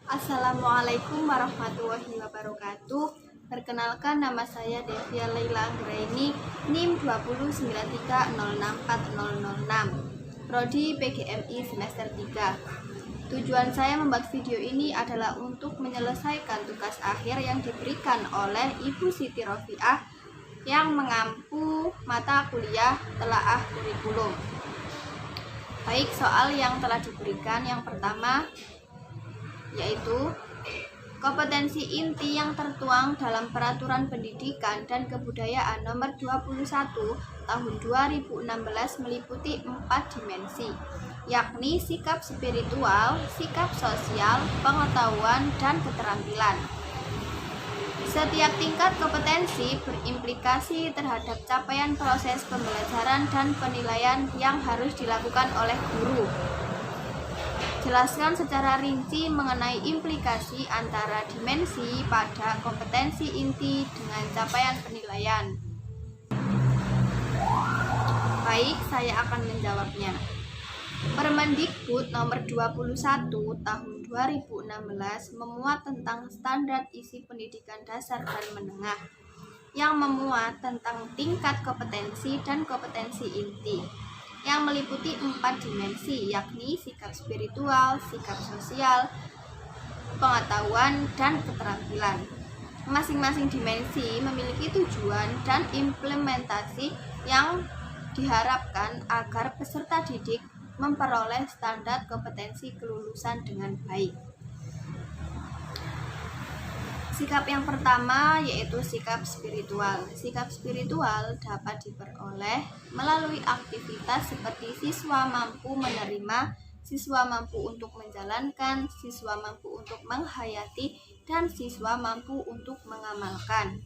Assalamualaikum warahmatullahi wabarakatuh. Perkenalkan, nama saya Devia Leila Anggraini, NIM 20930640006, Prodi PGMI semester 3. Tujuan saya membuat video ini adalah untuk menyelesaikan tugas akhir yang diberikan oleh Ibu Siti Rofiah yang mengampu mata kuliah telaah kurikulum. Baik, soal yang telah diberikan yang pertama yaitu kompetensi inti yang tertuang dalam Peraturan Pendidikan dan Kebudayaan Nomor 21 Tahun 2016 meliputi 4 dimensi, yakni sikap spiritual, sikap sosial, pengetahuan, dan keterampilan. Setiap tingkat kompetensi berimplikasi terhadap capaian proses pembelajaran dan penilaian yang harus dilakukan oleh guru. Jelaskan secara rinci mengenai implikasi antara dimensi pada kompetensi inti dengan capaian penilaian. Baik, saya akan menjawabnya. Permendikbud nomor 21 tahun 2016 memuat tentang standar isi pendidikan dasar dan menengah yang memuat tentang tingkat kompetensi dan kompetensi inti yang meliputi 4 dimensi, yakni sikap spiritual, sikap sosial, pengetahuan, dan keterampilan. Masing-masing dimensi memiliki tujuan dan implementasi yang diharapkan agar peserta didik memperoleh standar kompetensi kelulusan dengan baik. Sikap yang pertama yaitu sikap spiritual. Sikap spiritual dapat diperoleh melalui aktivitas seperti siswa mampu menerima, siswa mampu untuk menjalankan, siswa mampu untuk menghayati, dan siswa mampu untuk mengamalkan.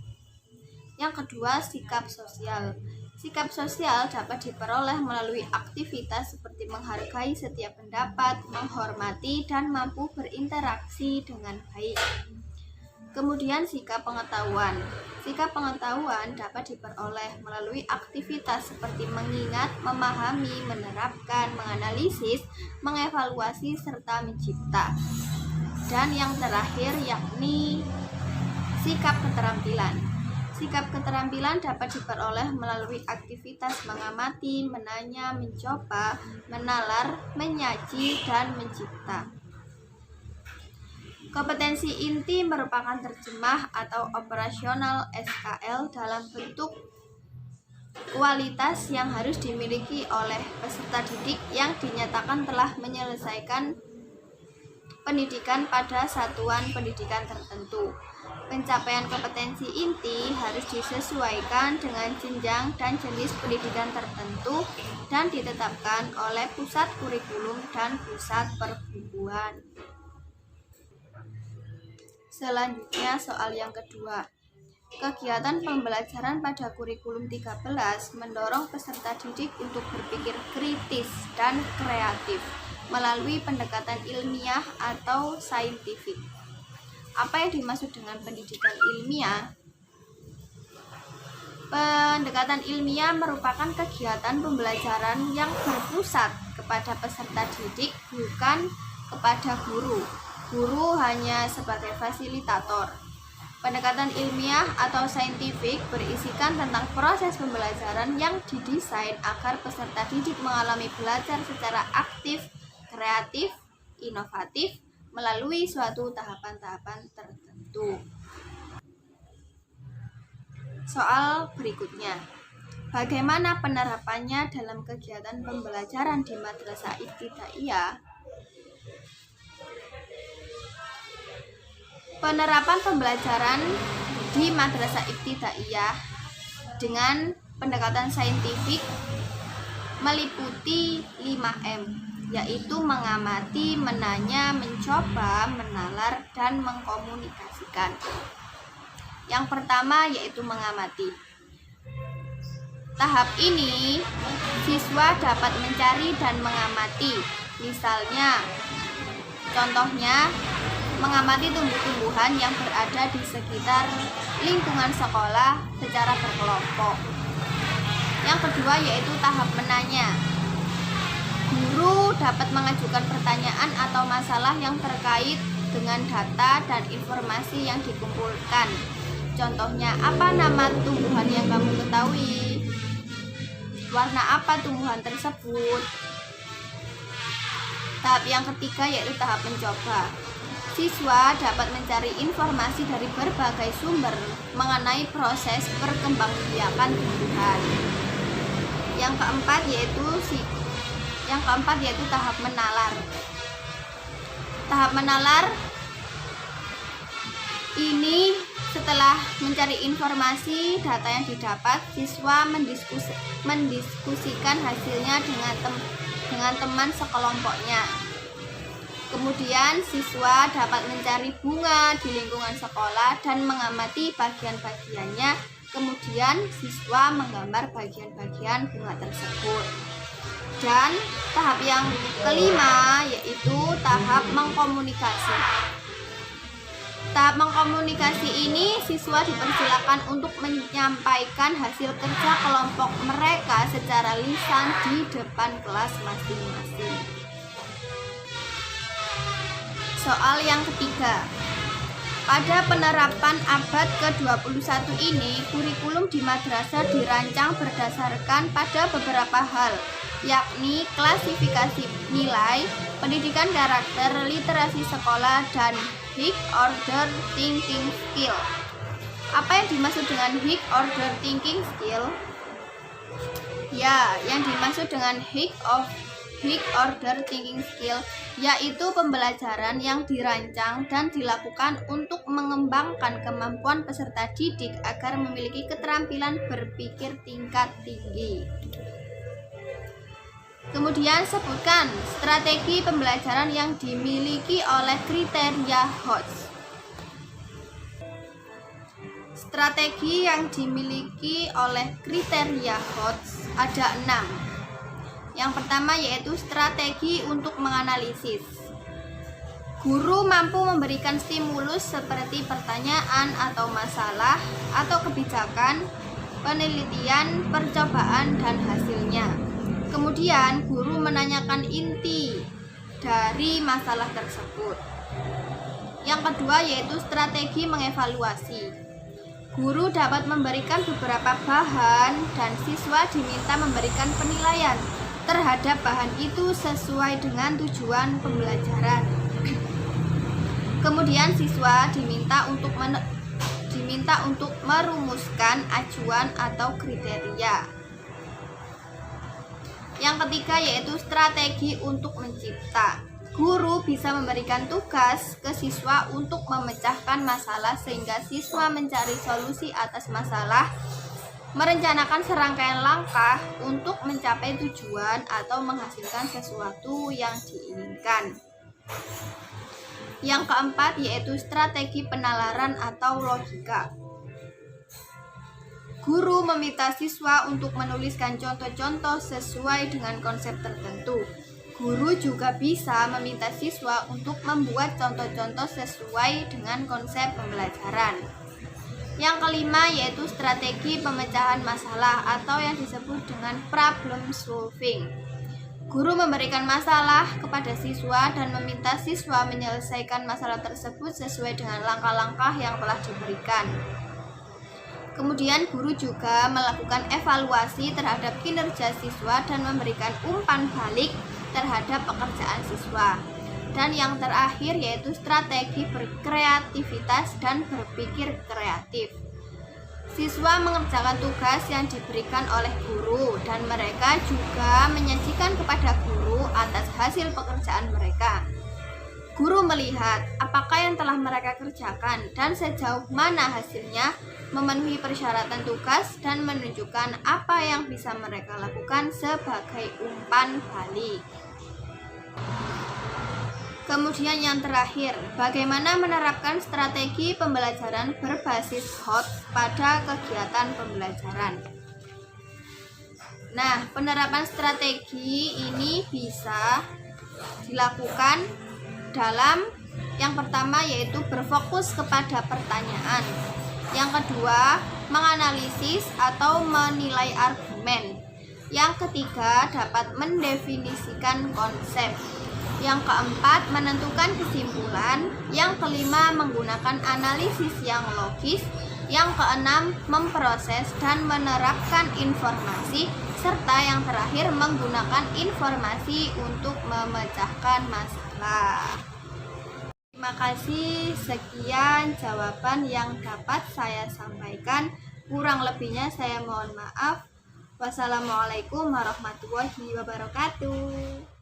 Yang kedua, sikap sosial. Sikap sosial dapat diperoleh melalui aktivitas seperti menghargai setiap pendapat, menghormati, dan mampu berinteraksi dengan baik. Kemudian sikap pengetahuan. Sikap pengetahuan dapat diperoleh melalui aktivitas seperti mengingat, memahami, menerapkan, menganalisis, mengevaluasi, serta mencipta. Dan yang terakhir yakni sikap keterampilan. Sikap keterampilan dapat diperoleh melalui aktivitas mengamati, menanya, mencoba, menalar, menyaji, dan mencipta. Kompetensi inti merupakan terjemah atau operasional SKL dalam bentuk kualitas yang harus dimiliki oleh peserta didik yang dinyatakan telah menyelesaikan pendidikan pada satuan pendidikan tertentu. Pencapaian kompetensi inti harus disesuaikan dengan jenjang dan jenis pendidikan tertentu dan ditetapkan oleh pusat kurikulum dan pusat perbukuan. Selanjutnya soal yang kedua. Kegiatan pembelajaran pada kurikulum 13 mendorong peserta didik untuk berpikir kritis dan kreatif melalui pendekatan ilmiah atau saintifik. Apa yang dimaksud dengan pendidikan ilmiah? Pendekatan ilmiah merupakan kegiatan pembelajaran yang berpusat kepada peserta didik, bukan kepada guru. Guru hanya sebagai fasilitator. Pendekatan ilmiah atau saintifik berisikan tentang proses pembelajaran yang didesain agar peserta didik mengalami belajar secara aktif, kreatif, inovatif, melalui suatu tahapan-tahapan tertentu. Soal berikutnya. Bagaimana penerapannya dalam kegiatan pembelajaran di Madrasah Ibtidaiyah? Penerapan pembelajaran di Madrasah Ibtidaiyah dengan pendekatan saintifik meliputi 5M, yaitu mengamati, menanya, mencoba, menalar, dan mengkomunikasikan. Yang pertama yaitu mengamati. Tahap ini siswa dapat mencari dan mengamati. Misalnya, contohnya mengamati tumbuh-tumbuhan yang berada di sekitar lingkungan sekolah secara berkelompok. Yang kedua yaitu tahap menanya. Guru dapat mengajukan pertanyaan atau masalah yang terkait dengan data dan informasi yang dikumpulkan. Contohnya, apa nama tumbuhan yang kamu ketahui? Warna apa tumbuhan tersebut? Tahap yang ketiga yaitu tahap mencoba. Siswa dapat mencari informasi dari berbagai sumber mengenai proses perkembangbiakan tumbuhan. Yang keempat yaitu tahap menalar. Tahap menalar ini setelah mencari informasi data yang didapat, siswa mendiskusikan hasilnya dengan teman sekelompoknya. Kemudian siswa dapat mencari bunga di lingkungan sekolah dan mengamati bagian-bagiannya. Kemudian siswa menggambar bagian-bagian bunga tersebut. Dan tahap yang kelima yaitu tahap mengkomunikasi. Tahap mengkomunikasi ini siswa dipersilakan untuk menyampaikan hasil kerja kelompok mereka secara lisan di depan kelas masing-masing. Soal yang ketiga. Pada penerapan abad ke-21 ini, kurikulum di madrasah dirancang berdasarkan pada beberapa hal, yakni klasifikasi nilai, pendidikan karakter, literasi sekolah, dan high order thinking skill. Apa yang dimaksud dengan high order thinking skill? Ya, yang dimaksud dengan high order thinking skill yaitu pembelajaran yang dirancang dan dilakukan untuk mengembangkan kemampuan peserta didik agar memiliki keterampilan berpikir tingkat tinggi. Kemudian sebutkan strategi pembelajaran yang dimiliki oleh kriteria HOTS. Strategi yang dimiliki oleh kriteria HOTS ada 6. Yang pertama yaitu strategi untuk menganalisis. Guru mampu memberikan stimulus seperti pertanyaan atau masalah atau kebijakan, penelitian, percobaan, dan hasilnya. Kemudian guru menanyakan inti dari masalah tersebut. Yang kedua yaitu strategi mengevaluasi. Guru dapat memberikan beberapa bahan dan siswa diminta memberikan penilaian terhadap bahan itu sesuai dengan tujuan pembelajaran. Kemudian siswa diminta untuk merumuskan acuan atau kriteria. Yang ketiga yaitu strategi untuk mencipta. Guru bisa memberikan tugas ke siswa untuk memecahkan masalah sehingga siswa mencari solusi atas masalah, merencanakan serangkaian langkah untuk mencapai tujuan atau menghasilkan sesuatu yang diinginkan. Yang keempat yaitu strategi penalaran atau logika. Guru meminta siswa untuk menuliskan contoh-contoh sesuai dengan konsep tertentu. Guru juga bisa meminta siswa untuk membuat contoh-contoh sesuai dengan konsep pembelajaran. Yang kelima yaitu strategi pemecahan masalah atau yang disebut dengan problem solving. Guru memberikan masalah kepada siswa dan meminta siswa menyelesaikan masalah tersebut sesuai dengan langkah-langkah yang telah diberikan. Kemudian guru juga melakukan evaluasi terhadap kinerja siswa dan memberikan umpan balik terhadap pekerjaan siswa. Dan yang terakhir yaitu strategi berkreativitas dan berpikir kreatif. Siswa mengerjakan tugas yang diberikan oleh guru dan mereka juga menyajikan kepada guru atas hasil pekerjaan mereka. Guru melihat apakah yang telah mereka kerjakan dan sejauh mana hasilnya memenuhi persyaratan tugas dan menunjukkan apa yang bisa mereka lakukan sebagai umpan balik. Kemudian yang terakhir, bagaimana menerapkan strategi pembelajaran berbasis HOTS pada kegiatan pembelajaran. Nah, penerapan strategi ini bisa dilakukan dalam yang pertama yaitu berfokus kepada pertanyaan. Yang kedua, menganalisis atau menilai argumen. Yang ketiga, dapat mendefinisikan konsep. Yang keempat, menentukan kesimpulan. Yang kelima, menggunakan analisis yang logis. Yang keenam, memproses dan menerapkan informasi. Serta yang terakhir, menggunakan informasi untuk memecahkan masalah. Terima kasih, sekian jawaban yang dapat saya sampaikan. Kurang lebihnya saya mohon maaf. Wassalamualaikum warahmatullahi wabarakatuh.